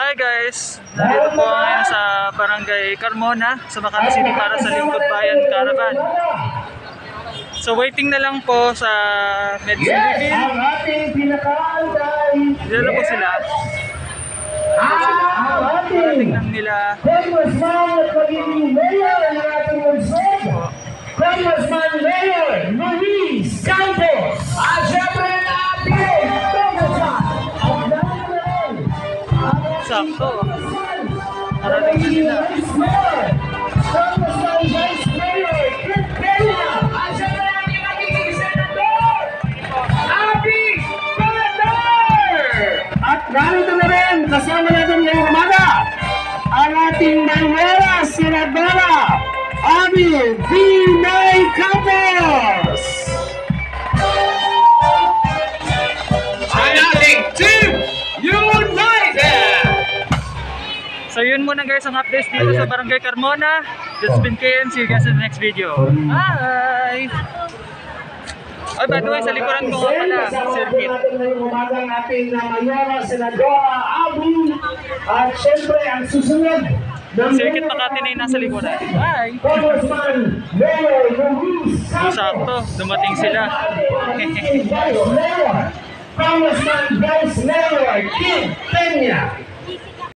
Hi guys! Narito po ngayon sa Barangay Carmona sa Makati City para sa Lingkod Bayan Caravan. So waiting na lang po sa medicine refill. Dito na po sila. Parating lang nila. Congressman Mayor Luis Campos. At syempre natin, sakto. Parating na sila. Congressman Vice Mayor Kit Peña. At syempre natin magiging senador, Abby Balater. At narito na rin, kasama natin ngayong umaga, ang ating mayora, senadora, Abby Binay Campos! Ang ating Team United! So yun muna guys ang updates dito sa Barangay Carmona. This has been KM. See you guys in the next video. Bye! Ay, by the way, sa likuran ko nga pala, circuit. Umagang ating mayora, senadora, Abby. At syempre, ang susunod, Circuit Makati na yung nasa likuran. Bye! Congressman Mayor Luis Campos. Sakto, dumating sila. Congressman Vice Mayor Kit Peña.